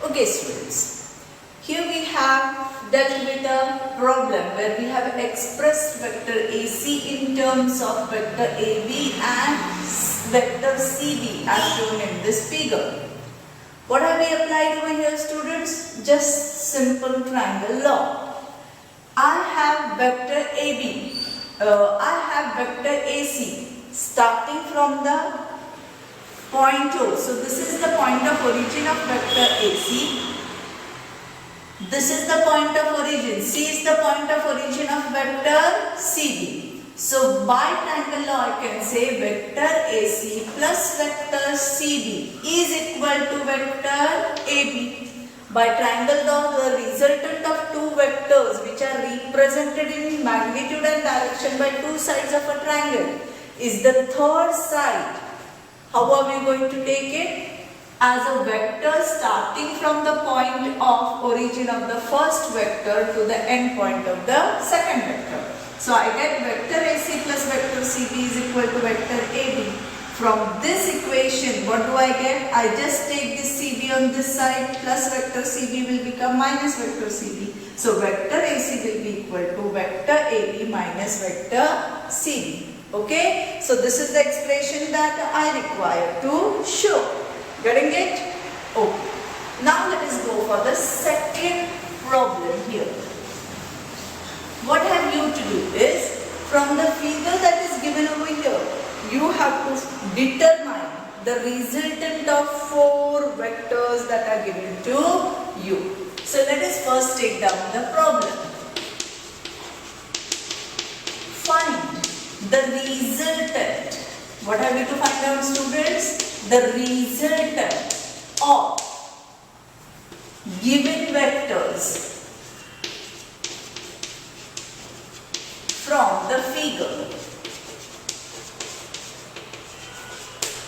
Okay students, here we have dealt with a problem where we have expressed vector AC in terms of vector AB and vector CB as shown in this figure. What have we applied over here students? Just simple triangle law. I have vector AB, I have vector AC starting from the point O. So this is the point of origin of vector AC. This is the point of origin. C is the point of origin of vector CB. So by triangle law I can say vector AC plus vector CB is equal to vector AB. By triangle law the resultant of two vectors which are represented in magnitude and direction by two sides of a triangle is the third side. How are we going to take it? As a vector starting from the point of origin of the first vector to the end point of the second vector. So I get vector AC plus vector CB is equal to vector AB. From this equation, what do I get? I just take this CB on this side plus vector CB will become minus vector CB. So vector AC will be equal to vector AB minus vector CB. Okay, so this is the expression that I require to show. Getting it? Okay. Now let us go for the second problem here. What have you to do is, from the figure that is given over here, you have to determine the resultant of four vectors that are given to you. So let us first take down the problem. Find the resultant. What have we to find out students? The resultant of given vectors from the figure.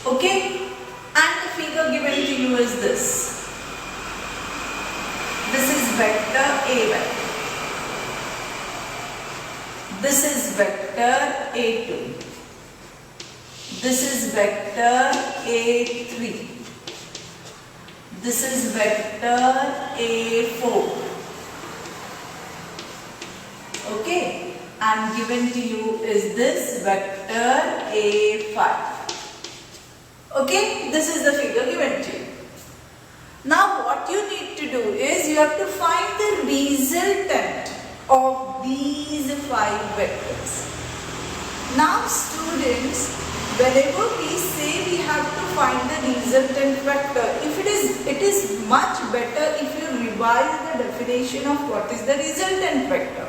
Okay? And the figure given to you is this. This is vector A1. This is vector A2. This is vector A3. This is vector A4. Okay, and given to you is this vector A5. Okay, this is the figure given to you. Now what you need to do is you have to find the resultant of these five vectors. Now students, whenever we say we have to find the resultant vector, it is much better if you revise the definition of what is the resultant vector.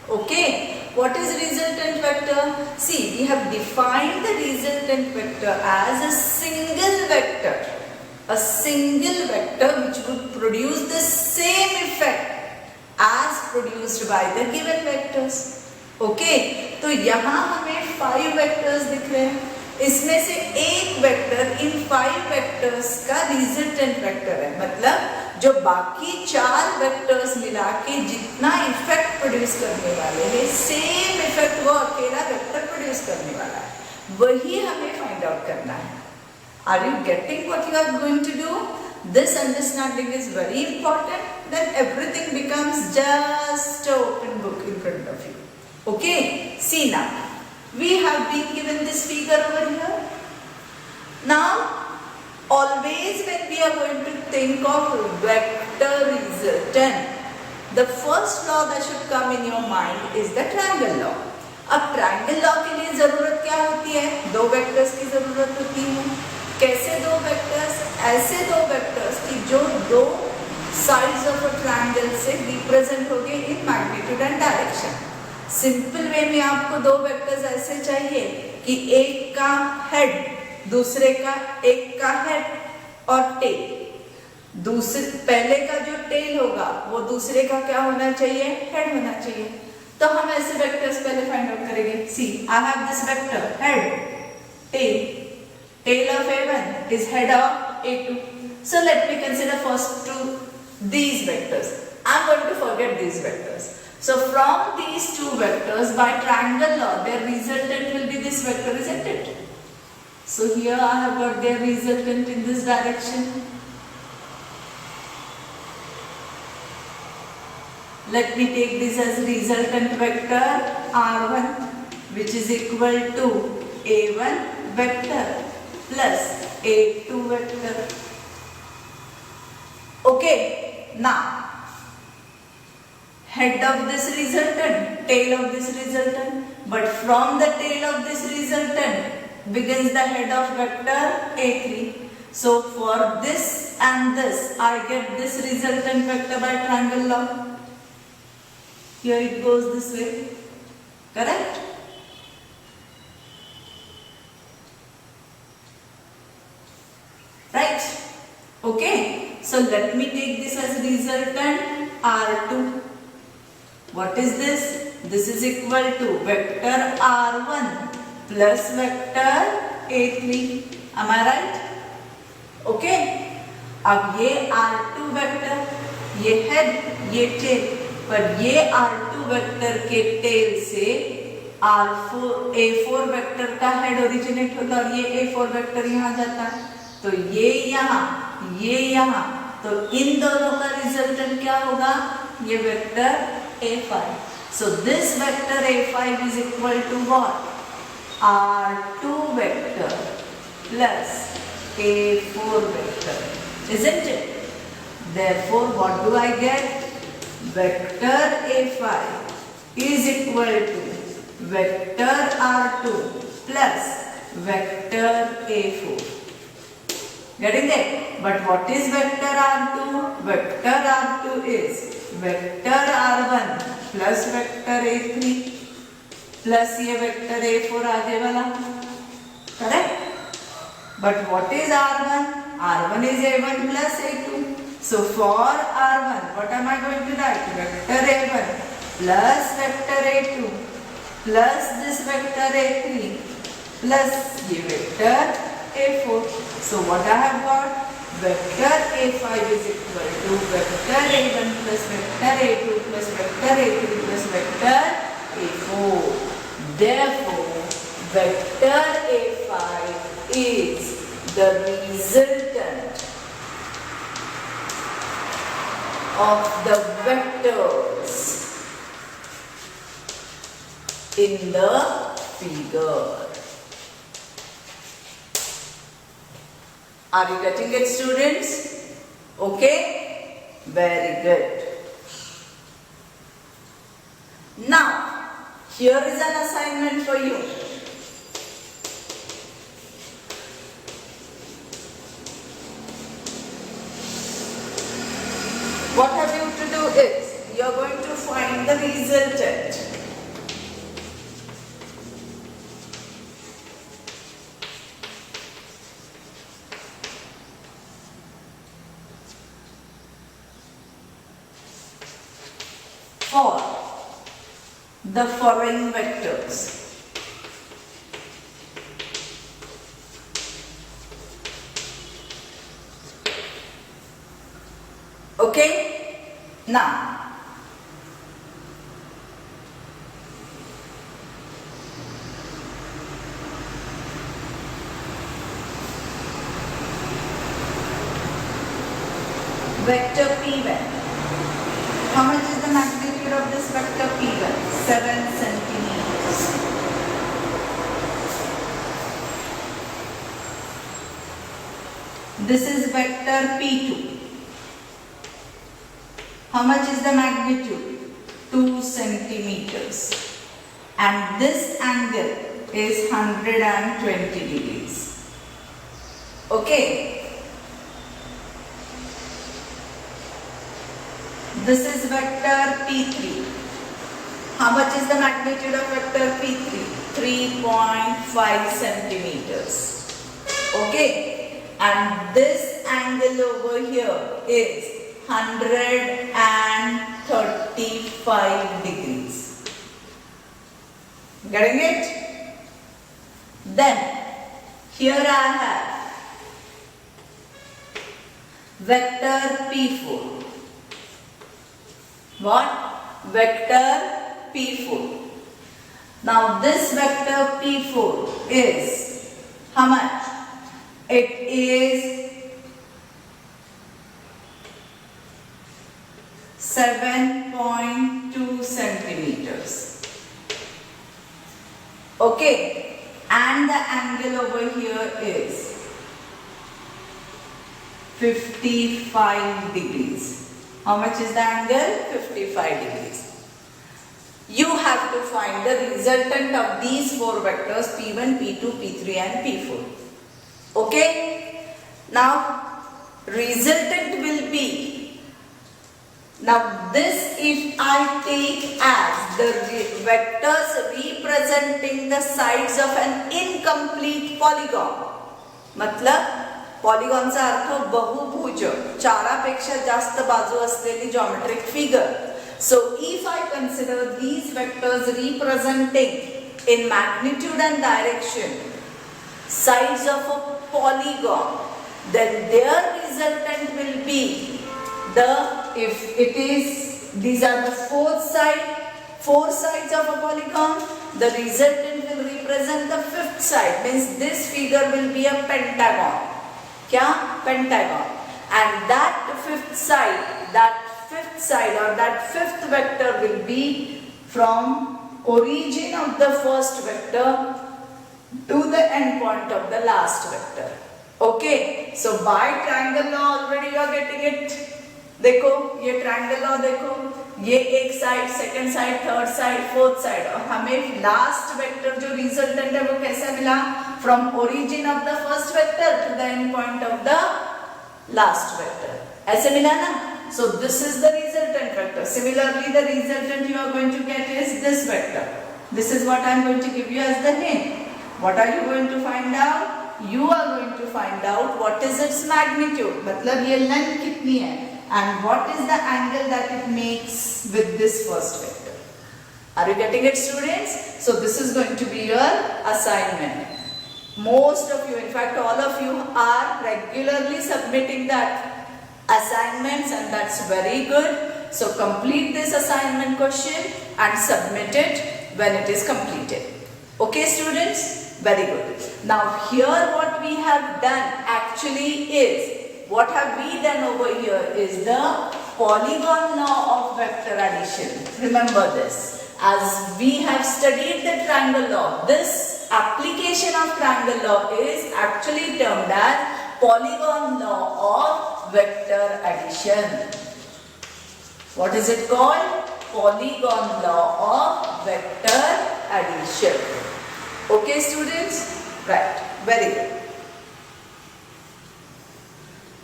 Okay, what is resultant vector? See, we have defined the resultant vector as a single vector. A single vector which would produce the same effect as produced by the given vectors. Okay, तो यहाँ हमें 5 vectors दिख रहे हैं. इसमें से एक vector इन 5 vectors का रिजल्टेंट वेक्टर है. मतलब जो बाकी 4 वेक्टर्स मिला के जितना इफेक्ट प्रोड्यूस करने वाले हैं, सेम इफेक्ट वो अकेला वेक्टर प्रोड्यूस करने वाला है, वही हमें फाइंड आउट करना है. Are you getting what you are going to do? This understanding is very important. Then everything becomes just an open book in front of you. Okay, see now, we have been given this figure over here. Now, always when we are going to think of vector resultant, the first law that should come in your mind is the triangle law. अब triangle law के लिए जरूरत क्या होती है? दो vectors की जरूरत होती है. कैसे दो vectors? ऐसे दो vectors की जो दो sides of a triangle से represent हो गए in magnitude and direction. Simple way में आपको दो वेक्टर्स ऐसे चाहिए कि एक का हेड दूसरे का, एक का हेड और टेल. दूसरे पहले का जो टेल होगा वो दूसरे का क्या होना चाहिए? हेड होना चाहिए. तो हम ऐसे वेक्टर्स पहले फाइंड आउट करेंगे. See, I have this vector head, tail. Tail of A1 is head of A2. So let me consider first to these vectors. I am going to forget these vectors. So from these two vectors, by triangle law, their resultant will be this vector, isn't it? So here I have got their resultant in this direction. Let me take this as resultant vector r1, which is equal to a1 vector plus a2 vector. Okay, now head of this resultant, tail of this resultant, but from the tail of this resultant begins the head of vector a3. So for this and this, I get this resultant vector by triangle law. Here it goes this way, correct? Right? Okay, so let me take this as resultant r2. What is this? This is equal to vector r1 plus vector a3. Am I right? Okay. अब ये r2 vector, ये head, ये tell, पर ये r2 vector के tell से a4 vector का head originate होता है और ये a4 वेक्टर यहाँ जाता है, तो ये यहाँ, तो इन दोनों का रिजल्टेंट क्या होगा? ये vector a5. So this vector a5 is equal to what? r2 vector plus a4 vector, isn't it? Therefore, what do I get? Vector a5 is equal to vector r2 plus vector a4. Getting it? But what is vector r2? Vector r2 is vector r1 plus vector a3 plus ये vector a4 आगे वाला, correct? But what is r1? r1 is a1 plus a2. So for r1, what am I going to write? Vector a1 plus vector a2 plus this vector a3 plus ये vector a4. So what I have got? Vector a5 is equal to vector a1 plus vector a2 plus vector a3 plus vector a4. Therefore, vector a5 is the resultant of the vectors in the figure. Are you getting it, students? Okay? Very good. Now, here is an assignment for you. What have you to do is, you are going to find the resultant. For the following vectors. Okay? Now, vector P1. How much is the magnitude of this vector P1? 7 centimeters. This is vector P2. How much is the magnitude? 2 centimeters. And this angle is 120 degrees. Okay. This is vector P3. How much is the magnitude of vector P3? 3.5 centimeters. Okay. And this angle over here is 135 degrees. Getting it? Then, here I have vector P4. What? Vector P4. Now this vector P4 is how much? It is 7.2 centimeters. Okay, and the angle over here is 55 degrees. How much is the angle? 55 degrees. You have to find the resultant of these four vectors P1, P2, P3 and P4. Okay? Now, resultant will be, now this if I take as the vectors representing the sides of an incomplete polygon. मतलब पॉलिगॉनचा अर्थ बहुभुज, चारापेक्षा जास्त बाजू असलेली geometric figure. So if I consider these vectors representing in magnitude and direction sides of a polygon, then their resultant will be if it is, these are the four sides of a polygon, the resultant will represent the fifth side, means this figure will be a pentagon. क्या? Pentagon. And that fifth side or that fifth vector will be from origin of the first vector to the end point of the last vector. Okay, so by triangle law already you are getting it. देखो ये triangle law देखो, ये एक side, second side, third side, fourth side, और हमें last vector जो resultant है वो कैसा मिला? From origin of the first vector to the end point of the last vector, ऐसे मिला ना? So this is the resultant vector. Similarly, the resultant you are going to get is this vector. This is what I am going to give you as the hint. What are you going to find out? You are going to find out what is its magnitude. मतलब ये length कितनी है? And what is the angle that it makes with this first vector? Are you getting it, students? So this is going to be your assignment. Most of you, in fact all of you, are regularly submitting that assignments, and that's very good. So complete this assignment question and submit it when it is completed. Okay, students? Very good. Now here what we have done actually is, what have we done over here is the polygon law of vector addition. Remember this. As we have studied the triangle law, this application of triangle law is actually termed as polygon law of vector addition. What is it called? Polygon law of vector addition. Okay, students? Right. Very good.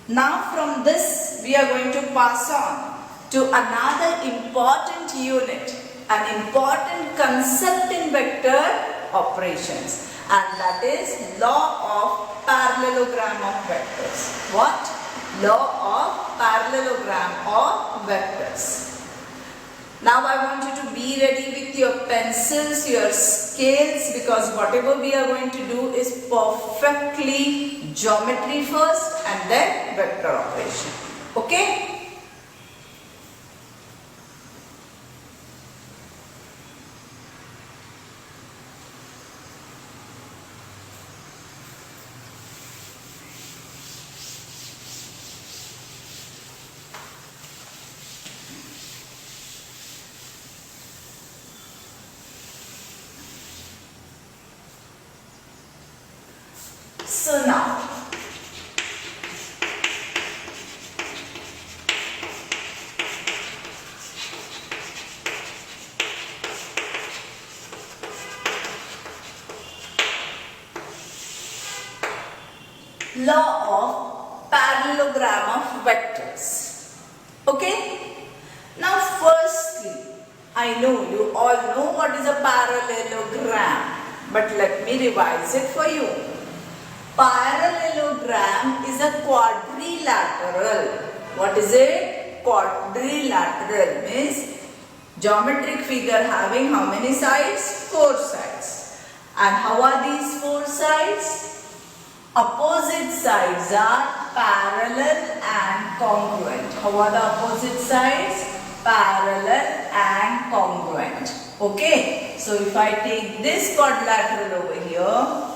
Now from this we are going to pass on to another important unit, an important concept in vector operations, and that is law of parallelogram of vectors. What? Law of parallelogram of vectors. Now I want you to be ready with your pencils, your scales, because whatever we are going to do is perfectly geometry first and then vector operation. Okay? So now, law of parallelogram of vectors. Okay? Now firstly, I know you all know what is a parallelogram, but let me revise it for you. Parallelogram is a quadrilateral. What is it? Quadrilateral means geometric figure having how many sides? 4 sides. And how are these 4 sides? Opposite sides are parallel and congruent. How are the opposite sides? Parallel and congruent. Okay. So if I take this quadrilateral over here,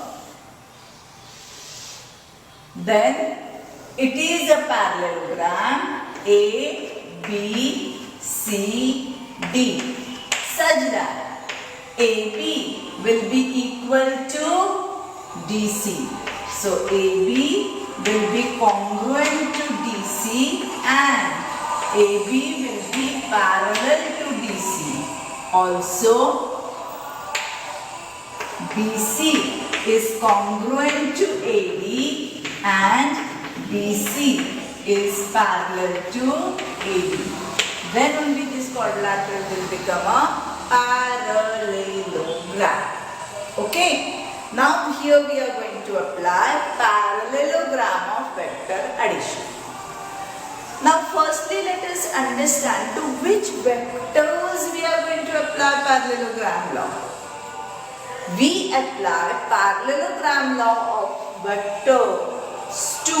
then it is a parallelogram A, B, CD such that AB will be equal to DC. So AB will be congruent to DC and AB will be parallel to DC. Also, BC is congruent to AD and BC is parallel to AD. Then only this quadrilateral will become a parallelogram. Okay. Now here we are going to apply parallelogram of vector addition. Now firstly let us understand to which vectors we are going to apply parallelogram law. We apply parallelogram law of vectors to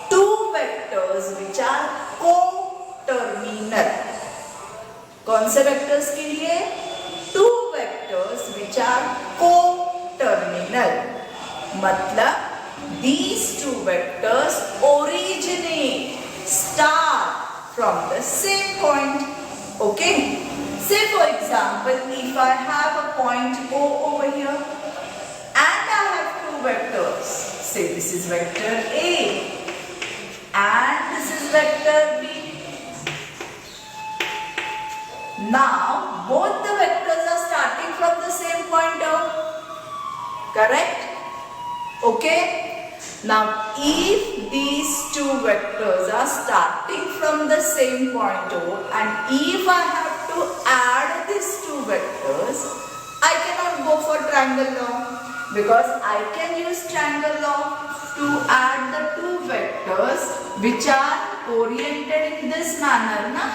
two vectors which are co-terminal. कौन से vectors के लिए? Two vectors which are co-terminal. मतलब these two vectors originate, start from the same point. Okay? Say for example, if I have a point O over here and I have two vectors. Say this is vector A and this is vector B. Now both the vectors are starting from the same point O. Correct? Okay? Now if these two vectors are starting from the same point O and if I have to add these two vectors, I cannot go for triangle law because I can use triangle law to add the two vectors which are oriented in this manner ना.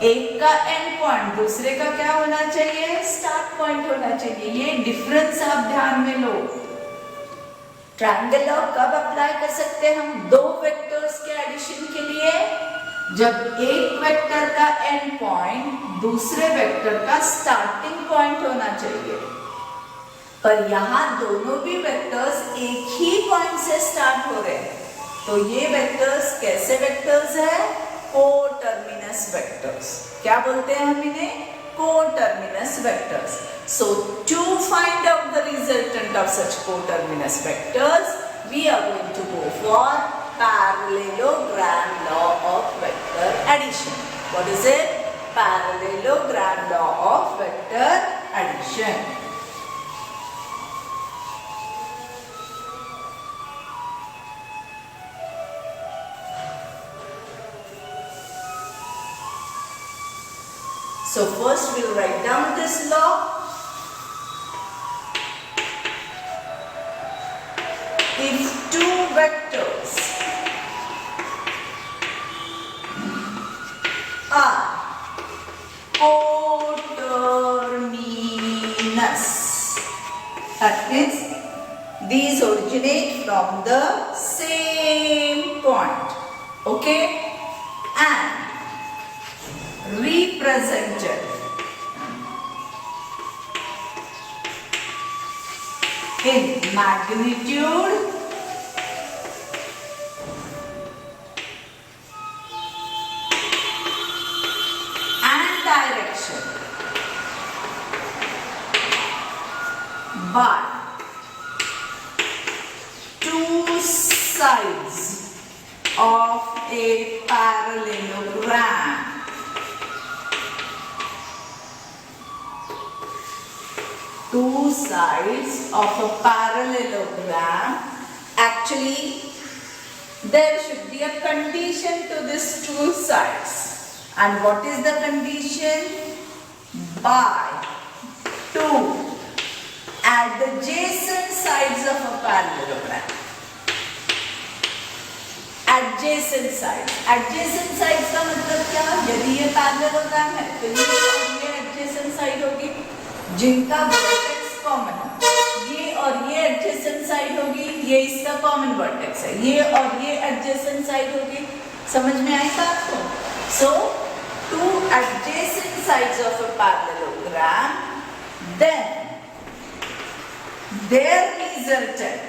एक का and point दूसरे का क्या होना चाहिए? Start point होना चाहिए. ये डिफरेंस आप ध्यान में लो. ट्रायंगल लॉ कब अप्लाई कर सकते हैं हम? दो वेक्टर्स के एडिशन के लिए, जब एक वेक्टर का एंड पॉइंट दूसरे वेक्टर का स्टार्टिंग पॉइंट होना चाहिए. पर यहाँ दोनों भी वेक्टर्स एक ही पॉइंट से स्टार्ट हो रहे हैं. तो ये वेक्टर्स कैसे वेक्टर्स है? कोटर्मिनस वेक्टर्स. क्या बोलते हैं हम इन्हें? कोटर्मिनस vectors. So to find out the resultant of such coterminous vectors, we are going to go for parallelogram law of vector addition. What is it? Parallelogram law of vector addition. So first we'll write down this law. If two vectors are coterminous, that means these originate from the same point, okay, and represented in magnitude and direction by two sides of a parallelogram. Two sides of a parallelogram. Actually, there should be a condition to these two sides. And what is the condition? By two adjacent sides of a parallelogram. Adjacent sides. Adjacent sides का मतलब क्या? यदि ये parallelogram है तो ये adjacent side होगी जिनका वर्टेक्स कॉमन है. ये और ये एडजेसेंट साइड होगी, ये इसका कॉमन वर्टेक्स है. ये और ये एडजेसेंट साइड होगी. समझ में आई बात को? So two adjacent sides of a parallelogram, then their resultant